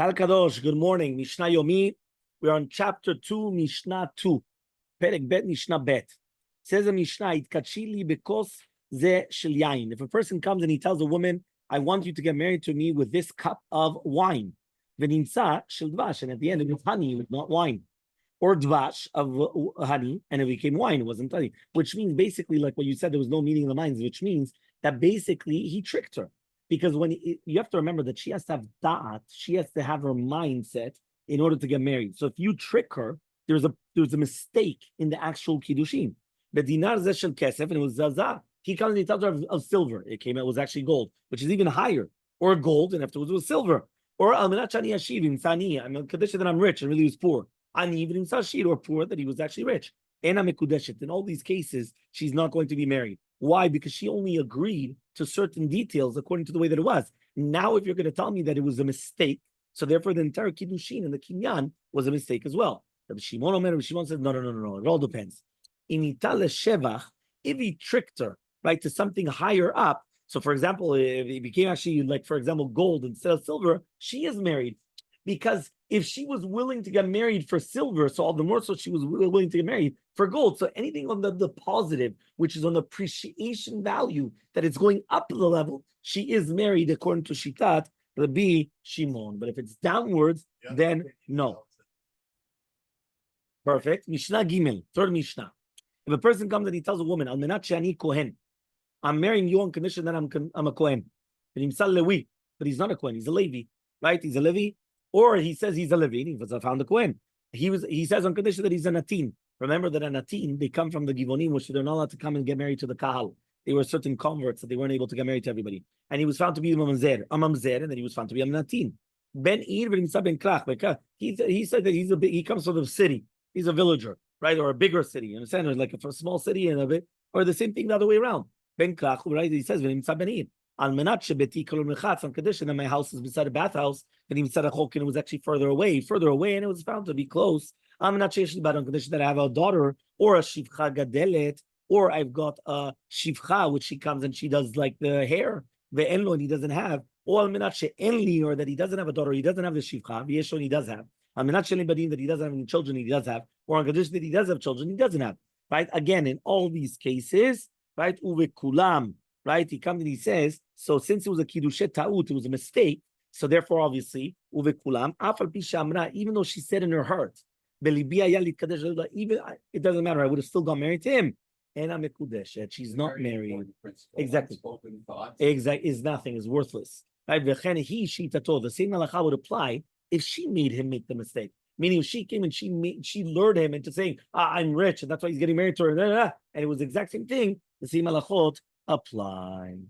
Kal Kadosh, good morning. Mishnah Yomi. We're on chapter 2, Mishnah 2. Perek Bet, Mishnah Bet. Says the Mishnah, Itkachili because ze shel yain. If a person comes and he tells a woman, I want you to get married to me with this cup of wine. V'nimsa shel dvash. And at the end, it was honey, it was not wine. Or dvash of honey, and it became wine, it wasn't honey. Which means basically, like what you said, there was no meaning in the minds, which means that basically he tricked her. Because you have to remember that she has to have da'at, she has to have her mindset in order to get married. So if you trick her, there's a mistake in the actual Kiddushin. The dinar zeshel kesef, and it was zaza. He comes and he tells her of silver. It came out, it was actually gold, which is even higher. Or gold, and afterwards it was silver. Or almenat shani yashivim sani. I'm a Kaddish that I'm rich and really was poor. Ani even sashir, or poor that he was actually rich. Ena mekudeshet. In all these cases, she's not going to be married. Why? Because she only agreed to certain details according to the way that it was. Now, if you're going to tell me that it was a mistake, so therefore the entire Kiddushin and the Kinyan was a mistake as well. Rabbi Shimon says, no. It all depends. If he tricked her, right, to something higher up, so for example, if it became actually like, for example, gold instead of silver, she is married. Because if she was willing to get married for silver, so all the more so she was willing to get married for gold. So anything on the positive, which is on the appreciation value, that it's going up the level, she is married according to Shitat, Rabbi Shimon. But if it's downwards, then no. Perfect. Mishnah Gimel, third Mishnah. If a person comes and he tells a woman, Al menat she'ani kohen, I'm marrying you on condition that I'm a kohen. But he's not a kohen, he's a Levi, right? He's a Levi. Or he says he's a Levin, he was found a Kohen. He says on condition that he's a Natin. Remember that a Natin, they come from the Givonim, which they're not allowed to come and get married to the Kahal. They were certain converts that they weren't able to get married to everybody. And he was found to be a Mamzer, and then he was found to be a Natin. Ben Ir ben Krach. He said that he comes from the city. He's a villager, right? Or a bigger city. You understand? Or like a small city and a bit, or the same thing the other way around. Ben Krach, right? He says, Ben Ir. On condition that my house is beside a bathhouse, and he said it was actually further away, and it was found to be close. I'm not on condition that I have a daughter or a shivcha gadelet, or I've got a shivcha which she comes and she does like the hair, the enlo, and he doesn't have, or enli, or that he doesn't have a daughter, he doesn't have the shivcha, he does have. That he doesn't have any children, he does have, or on condition that he does have children, he doesn't have. Right? Again, in all these cases, right? Uve kulam. Right, he comes and he says, so since it was a kiddushet ta'ut, it was a mistake. So therefore, obviously, even though she said in her heart, even it doesn't matter. I would have still got married to him. And I'm she's not married. Exactly. Is nothing. Is worthless. Right? The same halacha would apply if she made him make the mistake. Meaning, if she came and she lured him into saying, "I'm rich," and that's why he's getting married to her, and it was the exact same thing. The same halachot apply.